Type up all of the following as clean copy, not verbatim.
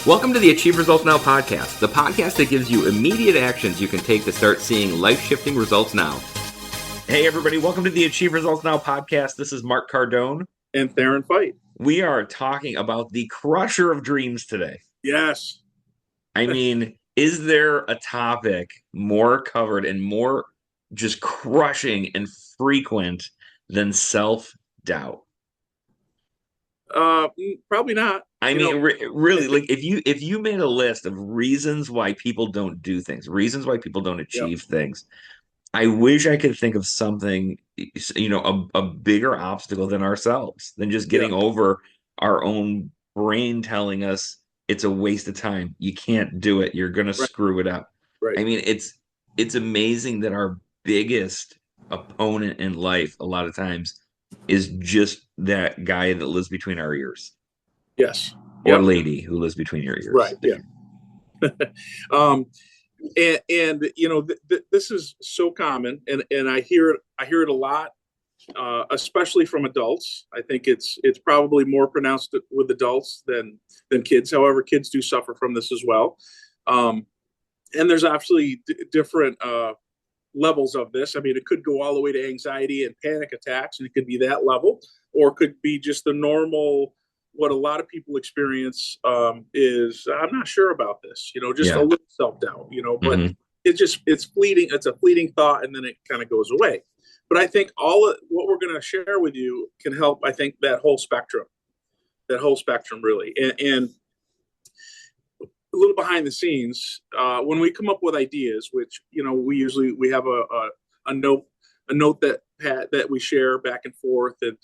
Welcome to the Achieve Results Now podcast, the podcast that gives you immediate actions you can take to start seeing life-shifting results now. Hey, everybody. Welcome to the Achieve Results Now podcast. This is Mark Cardone. And Theron Feidt. We are talking about the crusher of dreams today. Yes. I mean, is there a topic more covered and more just crushing and frequent than self-doubt? Probably not. I mean, really, like if you made a list of reasons why people don't do things, reasons why people don't achieve things, I wish I could think of something, a bigger obstacle than ourselves, than just getting over our own brain telling us it's a waste of time. You can't do it. You're going to screw it up. Right. I mean, it's amazing that our biggest opponent in life, a lot of times, is just that guy that lives between our ears. Yes. Or lady who lives between your ears. Right. Yeah. This is so common, and I hear it a lot, especially from adults. I think it's probably more pronounced with adults than kids. However, kids do suffer from this as well. And there's actually different levels of this. I mean, it could go all the way to anxiety and panic attacks, and it could be that level, or it could be just the normal. What a lot of people experience is, I'm not sure about this, a little self-doubt, but it's fleeting. It's a fleeting thought, and then it kind of goes away. But I think what we're going to share with you can help. I think that whole spectrum really. And a little behind the scenes, when we come up with ideas, which, we have a note that we share back and forth, and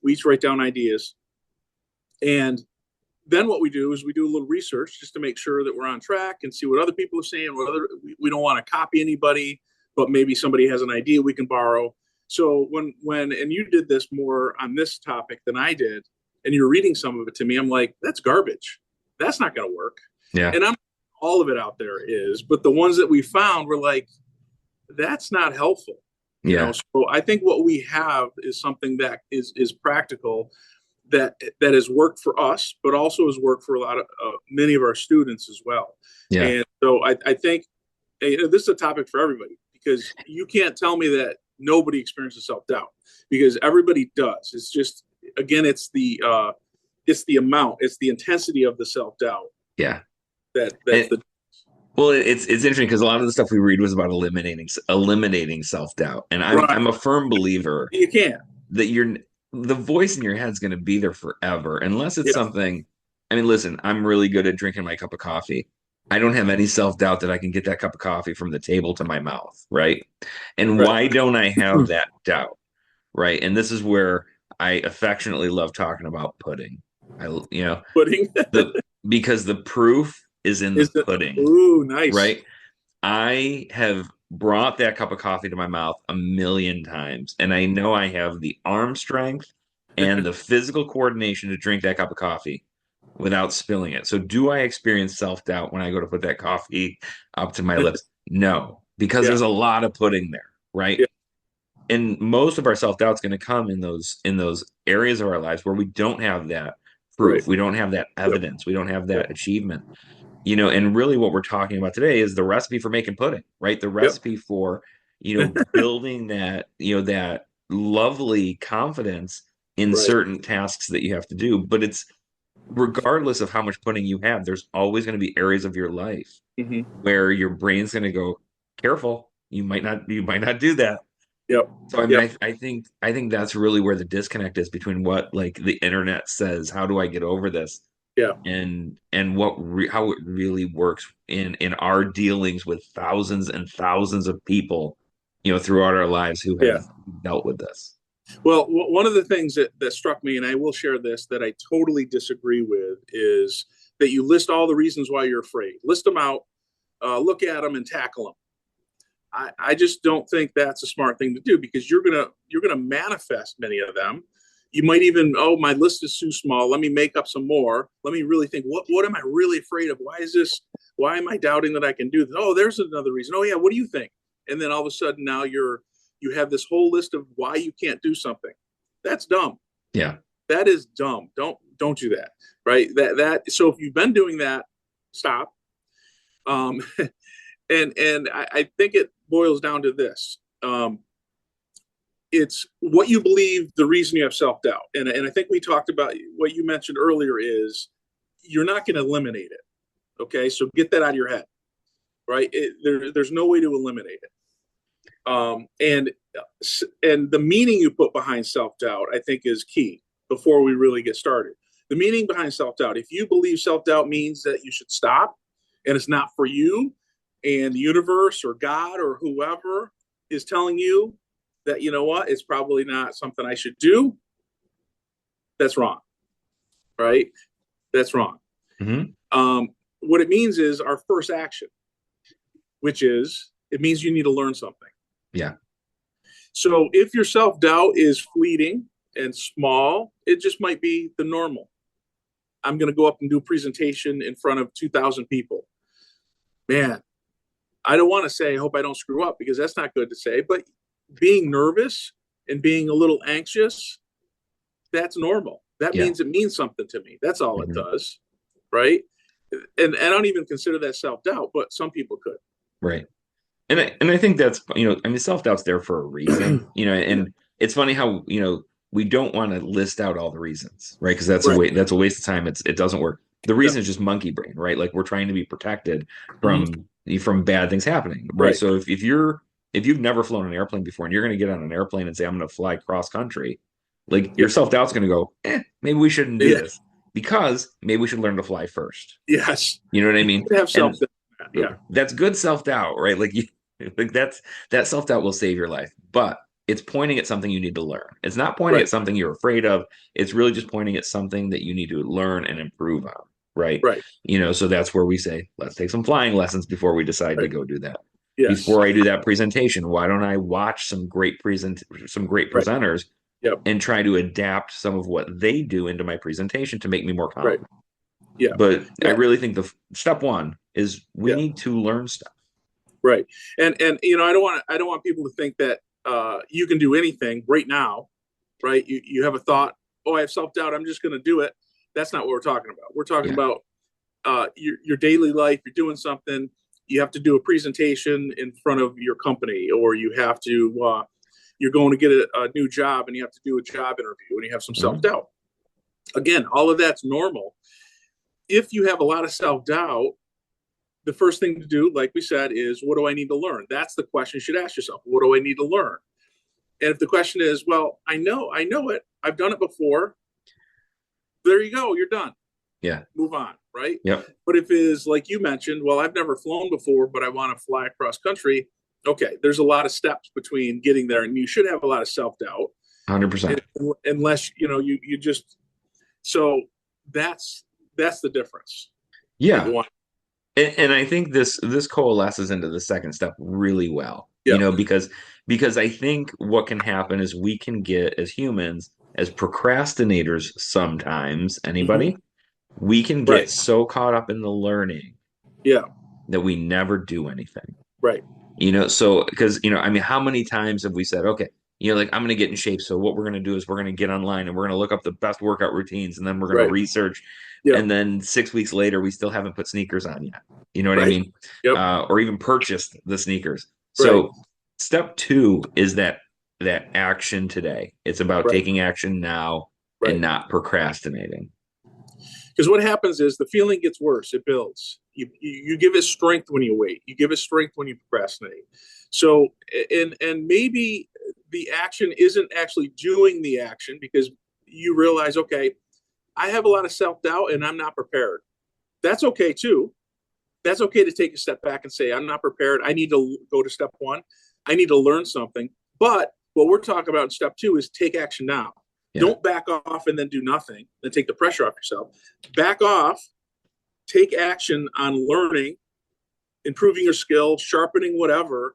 we each write down ideas. And then what we do is we do a little research just to make sure that we're on track and see what other people are saying. We don't want to copy anybody, but maybe somebody has an idea we can borrow. So when you did this more on this topic than I did, and you're reading some of it to me, I'm like, that's garbage. That's not going to work. Yeah. And all of it out there is, but the ones that we found were like, that's not helpful. Yeah. So I think what we have is something that is practical, that has worked for us, but also has worked for many of our students as well. Yeah. And so I think this is a topic for everybody, because you can't tell me that nobody experiences self-doubt, because everybody does. It's just, again, it's the amount, it's the intensity of the self-doubt. Yeah. Well, it's interesting, because a lot of the stuff we read was about eliminating self-doubt. And I'm a firm believer you can't. That the voice in your head is going to be there forever, unless it's something. I mean, listen, I'm really good at drinking my cup of coffee. I don't have any self-doubt that I can get that cup of coffee from the table to my mouth, right? And why don't I have that doubt, right? And this is where I affectionately love talking about pudding. Pudding, because the proof is in the pudding. Ooh, nice. Right? I have brought that cup of coffee to my mouth a million times, and I know I have the arm strength and the physical coordination to drink that cup of coffee without spilling it. So do I experience self-doubt when I go to put that coffee up to my lips? No, because there's a lot of pudding there, right? Yeah. And most of our self-doubt is going to come in those areas of our lives where we don't have that proof. Right. We don't have that evidence. We don't have that achievement. And really what we're talking about today is the recipe for making pudding, right? The recipe for, building that, that lovely confidence in certain tasks that you have to do. But it's regardless of how much pudding you have, there's always going to be areas of your life where your brain's going to go, careful, you might not do that. Yep. So I mean, I think that's really where the disconnect is between what like the internet says, how do I get over this? Yeah. And how it really works in our dealings with thousands and thousands of people, throughout our lives who have dealt with this. Well, one of the things that struck me, and I will share this, that I totally disagree with, is that you list all the reasons why you're afraid. List them out, look at them, and tackle them. I just don't think that's a smart thing to do, because you're gonna manifest many of them. You might even, my list is too small. Let me make up some more. Let me really think, what am I really afraid of? Why am I doubting that I can do this? Oh, there's another reason. Oh yeah, what do you think? And then all of a sudden now you have this whole list of why you can't do something. That's dumb. Yeah. That is dumb. Don't Don't do that. Right. So if you've been doing that, stop. Um, and I think it boils down to this. It's what you believe, the reason you have self-doubt. And I think we talked about what you mentioned earlier is you're not going to eliminate it. Okay. So get that out of your head, right? There's no way to eliminate it. And the meaning you put behind self-doubt, I think, is key before we really get started. The meaning behind self-doubt, if you believe self-doubt means that you should stop and it's not for you, and the universe or God or whoever is telling you that, you know what, it's probably not something I should do, that's wrong, right? That's wrong. What it means is our first action, which is it means you need to learn something. Yeah. So if your self-doubt is fleeting and small, it just might be the normal. I'm going to go up and do a presentation in front of 2,000 people. Man, I don't want to say, I hope I don't screw up, because that's not good to say, but being nervous and being a little anxious, that's normal. That means it means something to me. That's all it does. Right. And I don't even consider that self-doubt, but some people could. Right. And I think that's, I mean, self-doubt's there for a reason, and it's funny how, we don't want to list out all the reasons, right? Because that's that's a waste of time. It doesn't work. The reason is just monkey brain, right? Like we're trying to be protected from bad things happening, right? So if you've never flown an airplane before and you're going to get on an airplane and say, I'm going to fly cross country, like your self-doubt's going to go, maybe we shouldn't do this, because maybe we should learn to fly first. Yes. You know what I mean? You have self-doubt. Yeah. That's good self-doubt, right? Like that self-doubt will save your life, but it's pointing at something you need to learn. It's not pointing at something you're afraid of. It's really just pointing at something that you need to learn and improve on. Right. So that's where we say, let's take some flying lessons before we decide to go do that. Yes. Before I do that presentation, why don't I watch some great presenters and try to adapt some of what they do into my presentation to make me more confident. Yeah. But I really think the step one is we need to learn stuff. Right. And I don't want people to think that you can do anything right now, right? You have a thought, I have self-doubt, I'm just going to do it. That's not what we're talking about. We're talking about your daily life. You're doing something, you have to do a presentation in front of your company, or you have to, you're going to get a new job and you have to do a job interview and you have some self-doubt. Again, all of that's normal. If you have a lot of self-doubt, the first thing to do, like we said, is what do I need to learn? That's the question you should ask yourself. What do I need to learn? And if the question is, well, I know it, I've done it before, there you go, you're done. Yeah. Move on, right? Yeah. But if it is like you mentioned, well, I've never flown before, but I want to fly across country. Okay, there's a lot of steps between getting there, and you should have a lot of self-doubt. 100%. Unless, you just, so that's the difference. Yeah. And I think this coalesces into the second step really well, because I think what can happen is we can get, as humans, as procrastinators sometimes, anybody, we can get so caught up in the learning that we never do anything. Right. So because, I mean, how many times have we said, okay, like I'm going to get in shape. So what we're going to do is we're going to get online and we're going to look up the best workout routines, and then we're going to research. And then 6 weeks later, we still haven't put sneakers on yet. You know what I mean? Or even purchased the sneakers. So step 2 is that action today. It's about taking action now and not procrastinating. Because what happens is the feeling gets worse. It builds. You give it strength when you wait. You give it strength when you procrastinate. So, and maybe the action isn't actually doing the action, because you realize, okay, I have a lot of self-doubt and I'm not prepared. That's okay too. That's okay to take a step back and say, I'm not prepared. I need to go to step 1. I need to learn something. But what we're talking about in step 2 is take action now. Yeah. Don't back off and then do nothing, then take the pressure off yourself. Back off, take action on learning, improving your skill, sharpening whatever,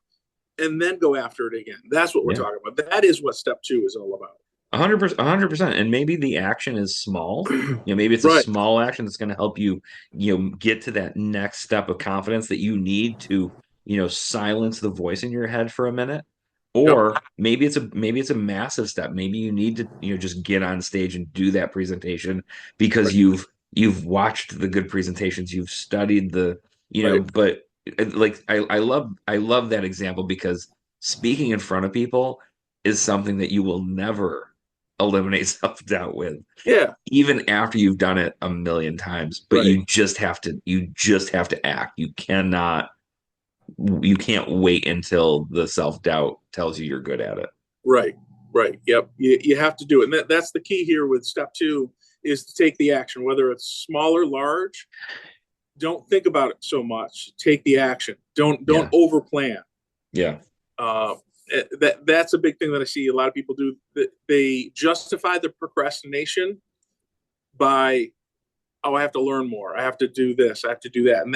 and then go after it again. That's what we're talking about. That is what step 2 is all about. 100%. And maybe the action is small. Maybe it's a small action that's going to help you, get to that next step of confidence that you need to, silence the voice in your head for a minute. Yep. Or maybe it's a massive step. Maybe you need to, just get on stage and do that presentation because Right. you've watched the good presentations, you've studied Right. but like I love that example because speaking in front of people is something that you will never eliminate self-doubt with, Yeah. even after you've done it a million times. But Right. you just have to act. You can't wait until the self-doubt tells you you're good at it. Right. Right. Yep. You have to do it. And that's the key here with step two is to take the action, whether it's small or large. Don't think about it so much. Take the action. Don't Yeah. over plan. Yeah. Uh, that's a big thing that I see a lot of people do. They justify the procrastination by, oh, I have to learn more. I have to do this. I have to do that, and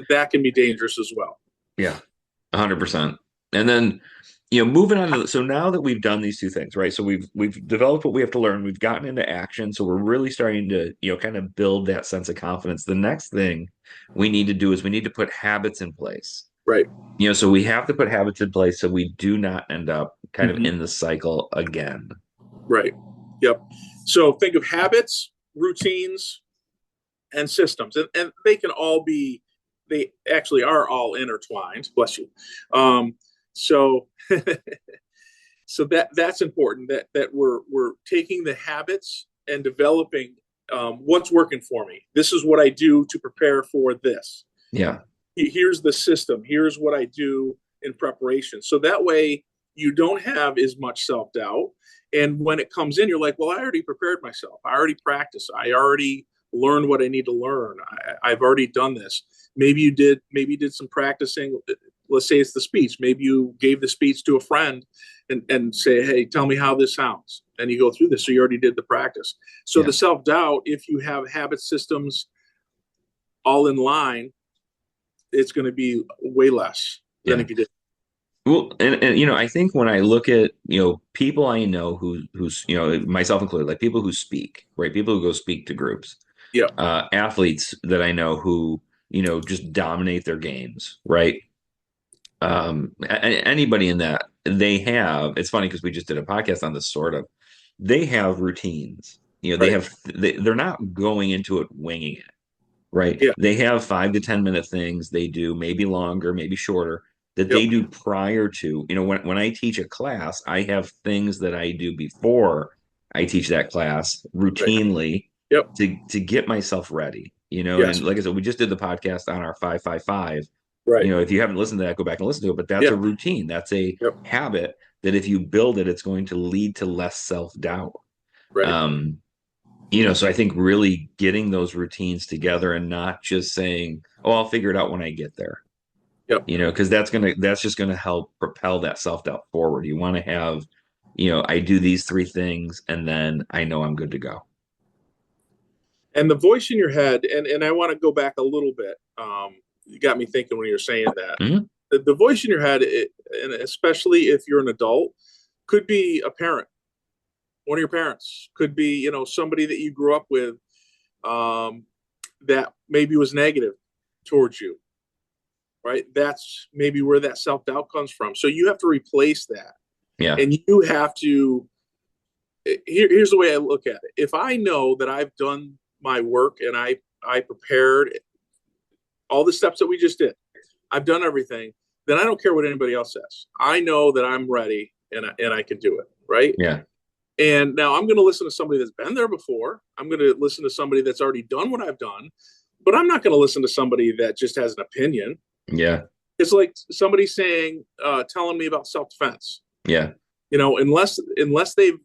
that can be dangerous as well. Yeah. 100%. And then, moving on so now that we've done these two things, right? So we've developed what we have to learn. We've gotten into action. So we're really starting to, kind of build that sense of confidence. The next thing we need to do is we need to put habits in place. Right. So we have to put habits in place so we do not end up kind of Mm-hmm. in the cycle again. Right. Yep. So think of habits, routines, and systems, and they can all be. They actually are all intertwined. Bless you. So so that's important that we're taking the habits and developing what's working for me. This is what I do to prepare for this. Yeah. Here's the system. Here's what I do in preparation. So that way you don't have as much self-doubt. And when it comes in, you're like, well, I already prepared myself. I already practiced. I already learned what I need to learn. I've already done this. Maybe you did some practicing. Let's say it's the speech. Maybe you gave the speech to a friend and say, hey, tell me how this sounds. And you go through this. So you already did the practice. So Yeah. the self-doubt, if you have habit systems all in line, it's going to be way less than Yeah. if you did. Well, and I think when I look at, people I know who's, myself included, like people who speak, right? People who go speak to groups, Yeah. athletes that I know who, just dominate their games, right? Anybody in that, it's funny because we just did a podcast on this sort of, they have routines, Right. they're not going into it winging it, right? Yeah. They have 5 to 10 minute things they do, maybe longer, maybe shorter, that Yep. they do prior to, when I teach a class, I have things that I do before I teach that class Right. routinely Yep. to get myself ready, Yes. and like I said, we just did the podcast on our 555. Right. If you haven't listened to that, go back and listen to it. But that's a Yeah. routine. That's a Yep. habit that if you build it, it's going to lead to less self-doubt. Right. Um, so I think really getting those routines together and not just saying, "Oh, I'll figure it out when I get there," Yep. because that's just gonna help propel that self-doubt forward. You want to have, I do these three things and then I know I'm good to go. And the voice in your head, and I want to go back a little bit. You got me thinking when you're saying that. Mhm. The voice in your head, and especially if you're an adult, could be a parent, one of your parents, could be somebody that you grew up with, that maybe was negative towards you, right? That's maybe where that self doubt comes from. So you have to replace that, Yeah. and you have to. Here's the way I look at it. If I know that I've done my work and I prepared all the steps that we just did, I've done everything, then I don't care what anybody else says. I know that I'm ready and I can do it, right? Yeah. And now I'm going to listen to somebody that's been there before. I'm going to listen to somebody that's already done what I've done, but I'm not going to listen to somebody that just has an opinion. Yeah. It's like somebody saying, telling me about self-defense. Yeah. Unless they've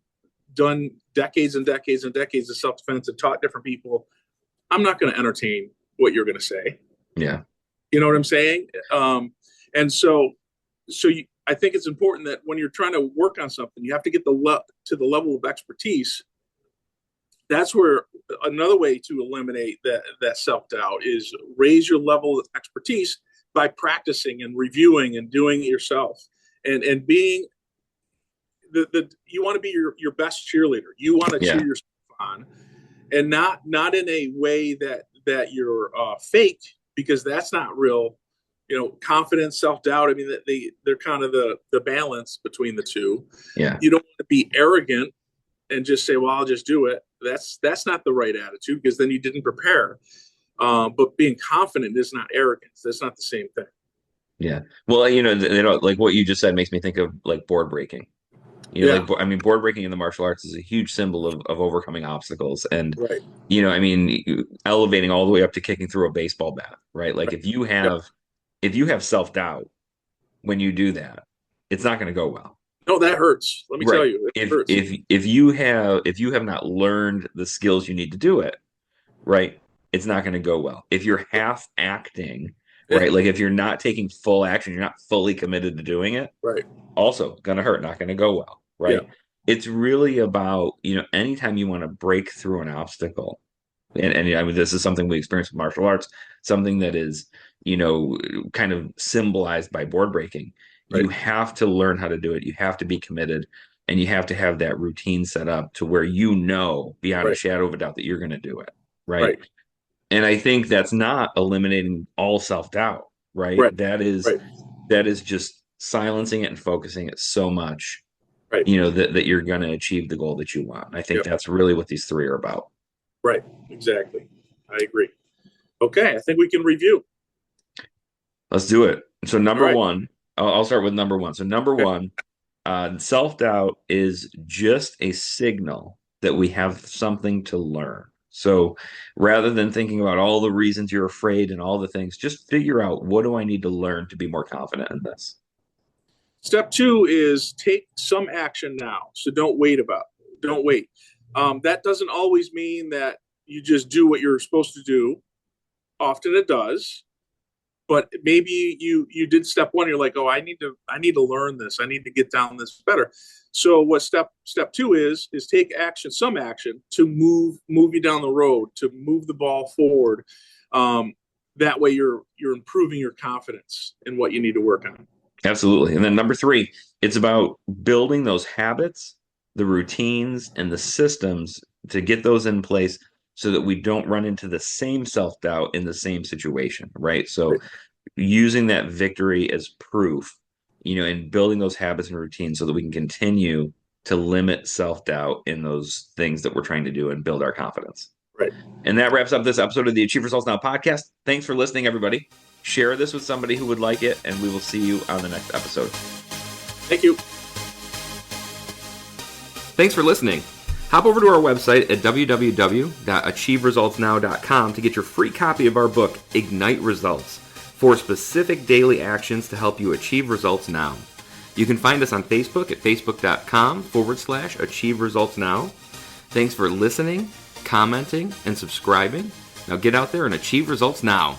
done decades and decades and decades of self-defense and taught different people, I'm not going to entertain what you're going to say. Yeah. You know what I'm saying? And I think it's important that when you're trying to work on something, you have to get to the level of expertise. That's where another way to eliminate that self-doubt is raise your level of expertise by practicing and reviewing and doing it yourself, and being you want to be your best cheerleader. You want to cheer Yeah. yourself on, and not in a way that you're fake, because that's not real. confidence, self-doubt. I mean, they're kind of the balance between the two. Yeah. You don't want to be arrogant and just say, well, I'll just do it. That's not the right attitude, because then you didn't prepare. But being confident is not arrogance. That's not the same thing. Yeah. Well, like what you just said makes me think of like board breaking. Yeah. I mean, board breaking in the martial arts is a huge symbol of overcoming obstacles, and Right. I mean, elevating all the way up to kicking through a baseball bat, right? Like Right. if you have self-doubt when you do that, it's not going to go well. No, that hurts. Let me tell Right. you, it hurts. If you have not learned the skills you need to do it, right, it's not going to go well. If you're half acting, right, like if you're not taking full action, you're not fully committed to doing it, Right. also going to hurt, not going to go well, Yeah. right? It's really about, anytime you want to break through an obstacle, and I mean, this is something we experience with martial arts, something that is, kind of symbolized by board breaking. Right. You have to learn how to do it. You have to be committed, and you have to have that routine set up to where beyond a Right. shadow of a doubt that you're going to do it, right? Right. And I think that's not eliminating all self-doubt, right? Right. Right. That is just silencing it and focusing it so much, Right. that you're going to achieve the goal that you want. I think Yep. that's really what these three are about. Right. Exactly. I agree. Okay. I think we can review. Let's do it. So number All right. one, I'll start with number one. So number one, self-doubt is just a signal that we have something to learn. So rather than thinking about all the reasons you're afraid and all the things, just figure out, what do I need to learn to be more confident in this? Step 2 is take some action now. So don't wait. That doesn't always mean that you just do what you're supposed to do. Often it does. But maybe you did step 1. You're like, oh, I need to learn this. I need to get down this better. So what step 2 is take action, some action, to move you down the road, to move the ball forward. That way you're improving your confidence in what you need to work on. Absolutely. And then number 3, it's about building those habits, the routines, and the systems to get those in place so that we don't run into the same self-doubt in the same situation, right? So Right. using that victory as proof, and building those habits and routines so that we can continue to limit self-doubt in those things that we're trying to do and build our confidence. Right. And that wraps up this episode of the Achieve Results Now podcast. Thanks for listening, everybody. Share this with somebody who would like it, and we will see you on the next episode. Thank you. Thanks for listening. Hop over to our website at www.achieveresultsnow.com to get your free copy of our book, Ignite Results, 4 specific daily actions to help you achieve results now. You can find us on Facebook at facebook.com/Achieve Results Now. Thanks for listening, commenting, and subscribing. Now get out there and achieve results now.